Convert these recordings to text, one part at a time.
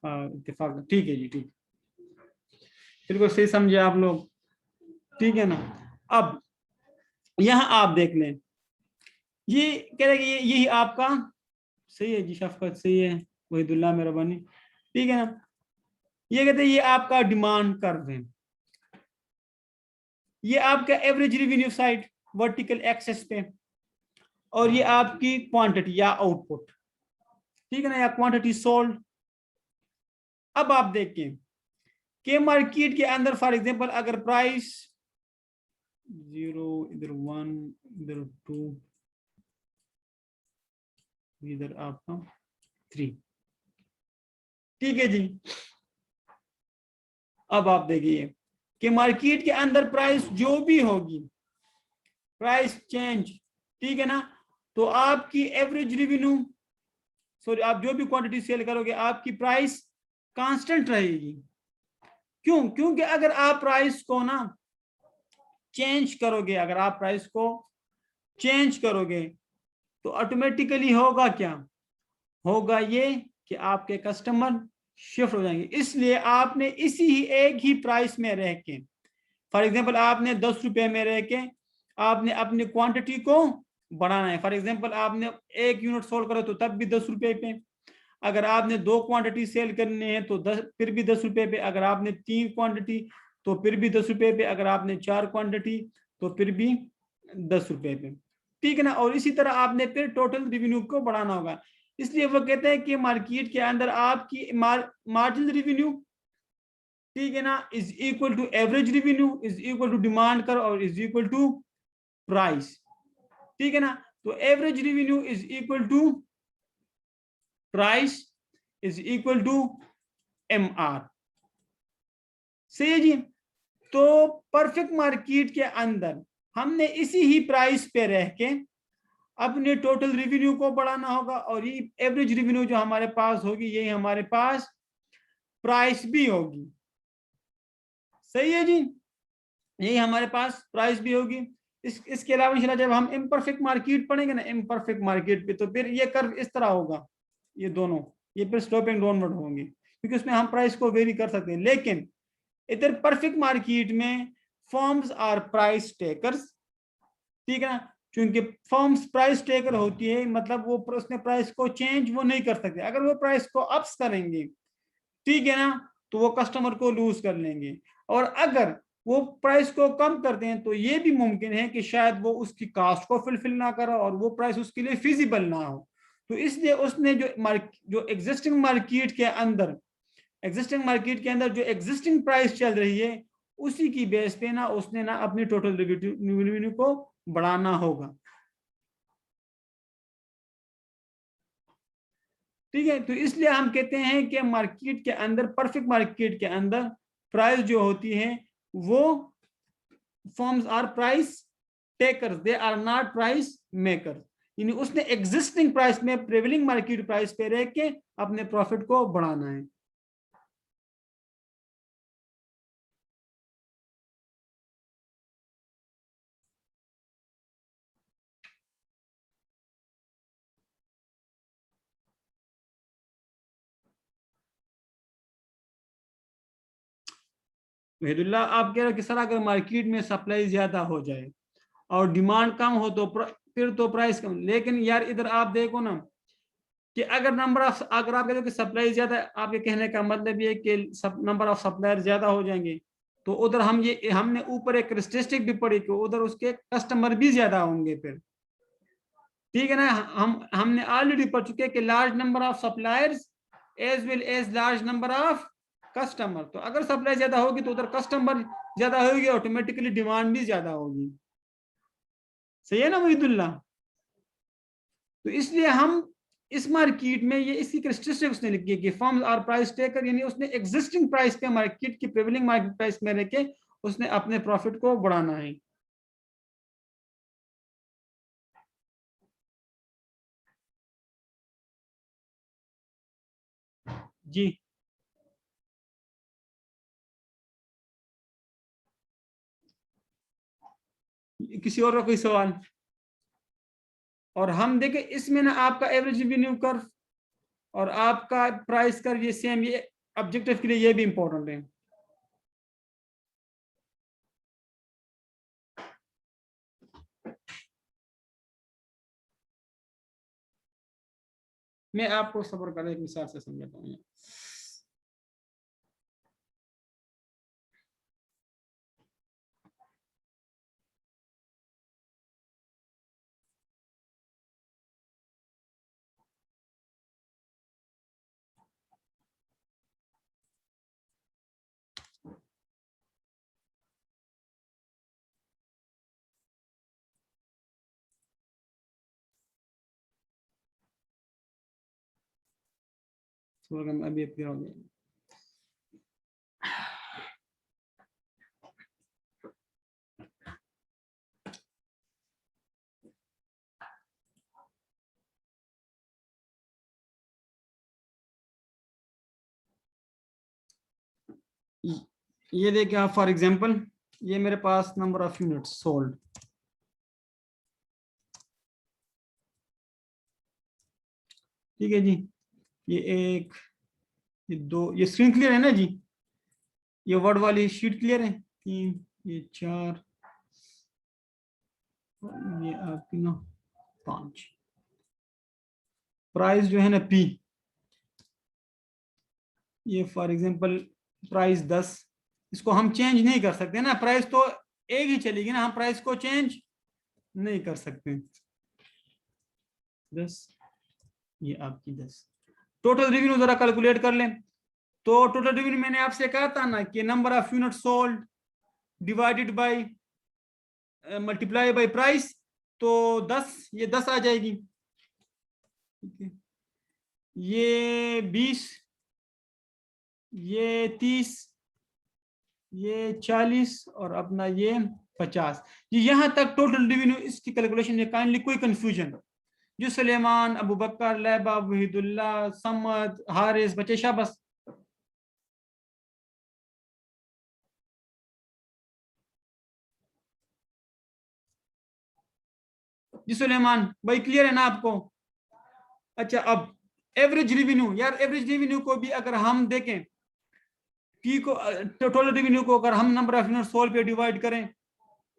इत्तेफाक, ठीक है जी, ठीक, बिल्कुल सही समझे आप लोग, ठीक है ना। अब यहाँ आप देख लें, ये कह रहे कि यही आपका सही है जी, शफकत सही है, वहीदुल्ला मेहरबानी, ठीक है ना। ये कहते हैं ये आपका डिमांड कर्व है, ये आपका average revenue side vertical access पे, और ये आपकी क्वांटिटी या आउटपुट, ठीक है ना, या क्वांटिटी सोल्ड। अब आप देखें कि मार्केट के अंदर फॉर एग्जांपल अगर प्राइस 0, इधर 1, इधर 2, इधर आपका 3, ठीक है जी। अब आप देखिए कि मार्केट के अंदर प्राइस जो भी होगी, प्राइस चेंज, ठीक है ना, तो आपकी एवरेज रेवेन्यू, सॉरी, आप जो भी क्वांटिटी सेल करोगे आपकी प्राइस कांस्टेंट रहेगी। क्यों? क्योंकि अगर आप प्राइस को ना चेंज करोगे, अगर आप प्राइस को चेंज करोगे तो ऑटोमेटिकली होगा क्या, होगा ये कि आपके कस्टमर शिफ्ट हो जाएंगे। इसलिए आपने इसी ही एक ही प्राइस में रह के, फॉर एग्जांपल आपने 10 रुपए में रह के आपने अपनी क्वांटिटी को बढ़ाना है। फॉर एग्जांपल आपने 1 यूनिट सोल्ड करो तो तब भी 10 रुपए पे, अगर आपने 2 क्वांटिटी सेल करनी है तो 10, फिर भी 10 रुपए पे, अगर आपने 3 क्वांटिटी तो फिर भी 10 रुपए पे, अगर आपने 4 क्वांटिटी तो फिर भी 10 रुपए पे, ठीक है ना। और इसी तरह आपने फिर टोटल रेवेन्यू को बढ़ाना होगा। इसलिए वो कहते हैं कि मार्केट के अंदर आपकी मार्जिनल रेवेन्यू, ठीक है ना, is equal to average revenue is equal to demand कर और इज इक्वल टू प्राइस, ठीक है ना। तो average revenue is equal to price is equal to MR, सही है जी। तो परफेक्ट मार्केट के अंदर हमने इसी ही प्राइस पे रह के अपने टोटल रेवेन्यू को बढ़ाना होगा, और ये एवरेज रेवेन्यू जो हमारे पास होगी यही हमारे पास प्राइस भी होगी, सही है जी, यही हमारे पास प्राइस भी होगी। इसके अलावा इंशाल्लाह जब हम इम्परफेक्ट मार्केट पढ़ेंगे ना, इम्परफेक्ट मार्केट पे, तो फिर ये कर्व इस तरह होगा, ये दोनों, ये फिर स्लोपिंग डाउनवर्ड होंगे, क्योंकि उसमें हम प्राइस को वेरी कर सकते हैं। लेकिन इधर परफेक्ट मार्केट में फर्म्स आर प्राइस टेकर्स, ठीक है ना, क्योंकि फर्म्स प्राइस टेकर होती है, मतलब वो उसने प्राइस को चेंज वो नहीं कर सकते। अगर वो प्राइस को अप्स करेंगे, ठीक है ना, तो वो कस्टमर को लूज कर लेंगे, और अगर वो प्राइस को कम करते हैं तो ये भी मुमकिन है कि शायद वो उसकी कास्ट को फुलफिल ना करे और वो प्राइस उसके लिए फिजिबल ना हो। तो इसलिए उसने जो एग्जिस्टिंग मार्केट के अंदर जो एग्जिस्टिंग प्राइस चल रही है उसी की बेस पे ना उसने ना अपनी टोटल रेवेन्यू को बढ़ाना होगा, ठीक है। तो इसलिए हम कहते हैं कि मार्केट के अंदर, परफेक्ट मार्केट के अंदर प्राइस जो होती है वो firms are price takers, they are not price makers. यानी उसने एग्जिस्टिंग प्राइस में, प्रेवेलिंग मार्केट प्राइस पे रह के अपने प्रॉफिट को बढ़ाना है। वहीदुल्ला, आप कह रहे हो कि सर अगर मार्केट में सप्लाई ज्यादा हो जाए और डिमांड कम हो तो फिर तो प्राइस कम। लेकिन यार इधर आप देखो ना कि अगर अगर आप कहते हो कि सप्लाई ज्यादा, आपके कहने का मतलब ये कि नंबर ऑफ सप्लायर ज्यादा हो जाएंगे, तो उधर हमने ऊपर एक स्टेटिस्टिक भी पढ़ी कि उधर उसके कस्टमर भी ज्यादा होंगे फिर, ठीक है ना। हमने ऑलरेडी पढ़ चुके हैं कि large number of suppliers as well as large number of customer. तो अगर सप्लाई ज्यादा होगी तो उधर कस्टमर ज्यादा होगी, ऑटोमेटिकली डिमांड भी ज्यादा होगी, सही है ना वहीदुल्ला। तो इसलिए हम इस मार्केट में ये इसकी कैरेक्टरिस्टिक उसने लिखी है कि फर्म्स आर प्राइस टेकर, यानी उसने एग्जिस्टिंग प्राइस पे, मार्केट की प्रेवेलिंग मार्केट प्राइस में रह के उसने अपने प्रॉफिट को बढ़ाना है। जी, किसी और का कोई सवाल? और हम देखें इसमें ना आपका एवरेज रेवेन्यू कर्व और आपका प्राइस कर्व ये सेम, ये ऑब्जेक्टिव के लिए ये भी इंपॉर्टेंट है। मैं आपको सब्र कर एक मिसाल से समझाता हूँ। अभी अपडेट हो गया। ये देखिए आप, फॉर एग्जांपल ये मेरे पास नंबर ऑफ यूनिट्स सोल्ड, ठीक है जी। ये एक, ये दो, ये स्क्रीन क्लियर है ना जी? ये वर्ड वाली शीट क्लियर है? 3, ये 4, ये आपकी ना 5। प्राइस जो है ना P, ये फॉर एग्जांपल प्राइस 10, इसको हम चेंज नहीं कर सकते ना, प्राइस तो एक ही चलेगी ना, हम प्राइस को चेंज नहीं कर सकते। 10, ये आपकी 10। टोटल रेवेन्यू जरा कैलकुलेट कर लें। तो टोटल रेवेन्यू मैंने आपसे कहा था ना कि number of unit sold divided by multiply by price, तो 10, ये 10 आ जाएगी, ठीक है। ये 20, ये 30, ये 40 और अपना ये 50। ये यहां तक टोटल रेवेन्यू, इसकी कैलकुलेशन है। काइंडली कोई कंफ्यूजन जो सुलेमान, अबू बकर, लैबा, वहीदुल्ला, समद, हारिस, बचे शाबस? जी सुलेमान भाई, क्लियर है ना आपको? अच्छा, अब एवरेज रेवेन्यू, यार एवरेज रेवेन्यू को भी अगर हम देखें, पी को, टोटल रेवेन्यू को अगर हम नंबर ऑफ यूनिट सोल्ड पे डिवाइड करें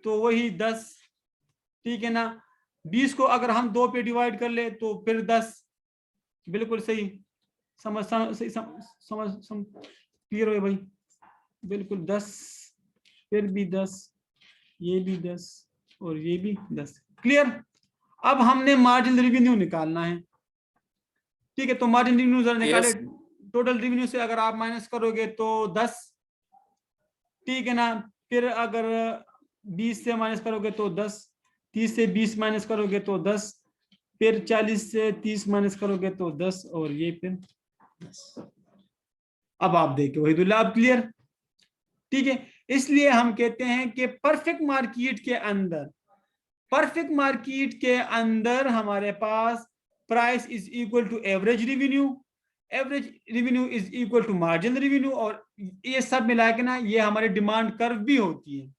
तो वही 10, ठीक है ना। 20 को अगर हम 2 पे डिवाइड कर ले तो फिर 10, बिल्कुल सही। समझ सही, समझ क्लियर हो भाई? बिल्कुल 10, फिर भी 10, ये भी 10 और ये भी 10, क्लियर। अब हमने मार्जिनल रेवेन्यू निकालना है, ठीक है। तो मार्जिनल रेवेन्यू जरा निकाले। टोटल रेवेन्यू से अगर आप माइनस करोगे तो 10, ठीक है ना। फिर अगर 20 से माइनस करोगे तो 10, 30 से 20 माइनस करोगे तो 10, फिर 40 से 30 माइनस करोगे तो 10 और ये फिर 10। अब आप देखो वहीदुल्ला, आप क्लियर? ठीक है। इसलिए हम कहते हैं कि परफेक्ट मार्केट के अंदर, परफेक्ट मार्केट के अंदर हमारे पास price is equal to average revenue, average revenue is equal to marginal revenue, और ये सब मिला के ना ये हमारी डिमांड कर्व भी होती है।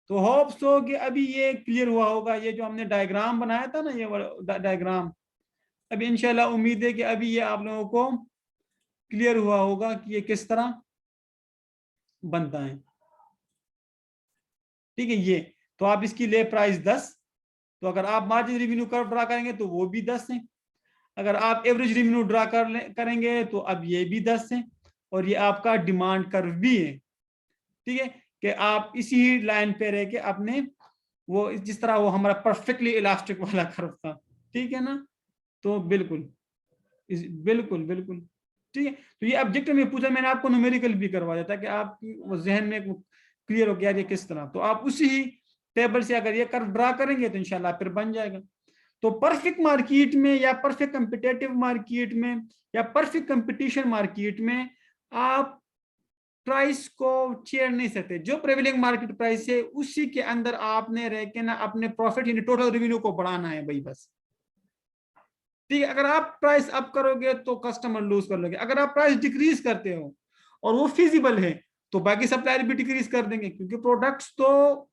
तो होप सो कि अभी ये क्लियर हुआ होगा। ये जो हमने डायग्राम बनाया था ना, ये डायग्राम, अभी इंशाल्लाह उम्मीद है कि अभी ये आप लोगों को क्लियर हुआ होगा कि ये किस तरह बनता है, ठीक है। ये तो आप इसकी ले प्राइस 10, तो अगर आप मार्जिन रेवेन्यू कर्व ड्रा करेंगे तो वो भी 10 है। अगर आप एवरेज रेवेन्यू ड्रा करेंगे तो अब ये भी 10 है, और ये आपका डिमांड कर्व भी है, ठीक है। कि आप इसी लाइन पे रह के अपने वो, जिस तरह वो हमारा परफेक्टली इलास्टिक वाला कर्व था, ठीक है ना। तो बिल्कुल बिल्कुल बिल्कुल ठीक है। तो ये ऑब्जेक्टिव में पूछा, मैंने आपको न्यूमेरिकल भी करवाया था कि आपकी वो जहन में क्लियर हो गया ये किस तरह। तो आप उसी ही टेबल से अगर ये कर्व ड्रा करेंगे तो इंशाल्लाह फिर बन जाएगा। तो परफेक्ट मार्केट में या परफेक्ट कंपिटेटिव मार्केट में या परफेक्ट कंपटीशन मार्केट में आप प्राइस को छेड़ नहीं सकते। जो प्रेवेलिंग मार्केट प्राइस है उसी के अंदर आपने रह के ना अपने प्रॉफिट यानी टोटल रेवेन्यू को बढ़ाना है भाई, बस, ठीक है। अगर आप प्राइस अप करोगे तो कस्टमर लूज कर लोगे, अगर आप प्राइस डिक्रीज करते हो और वो फिजिबल है तो बाकी सप्लायर भी डिक्रीज कर देंगे, क्योंकि प्रोडक्ट्स तो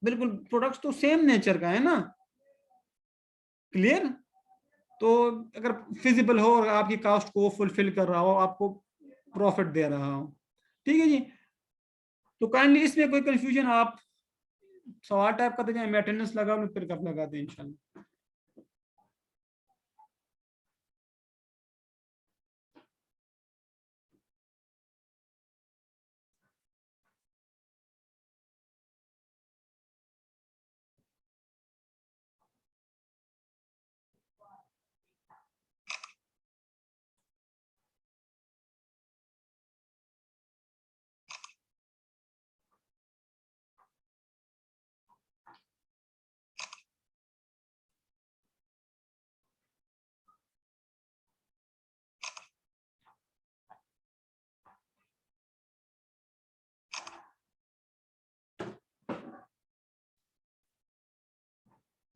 बिल्कुल, प्रोडक्ट्स तो सेम नेचर का है ना, क्लियर। तो अगर फिजिबल हो और आपकी कास्ट को फुलफिल कर रहा हो, आपको प्रॉफिट दे रहा हो। ठीक है जी। तो काइंडली इसमें कोई कंफ्यूजन आप सवाल टाइप करते जाए, मैं अटेंडेंस लगा लूँ फिर कब लगाते हैं इंशाल्लाह।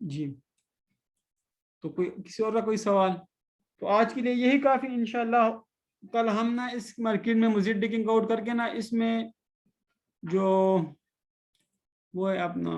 जी, तो कोई किसी और का कोई सवाल? तो आज के लिए यही काफी, इंशाल्लाह कल हम ना इस मार्केट में मजीद डिगिंग आउट करके ना इसमें जो वो है अपना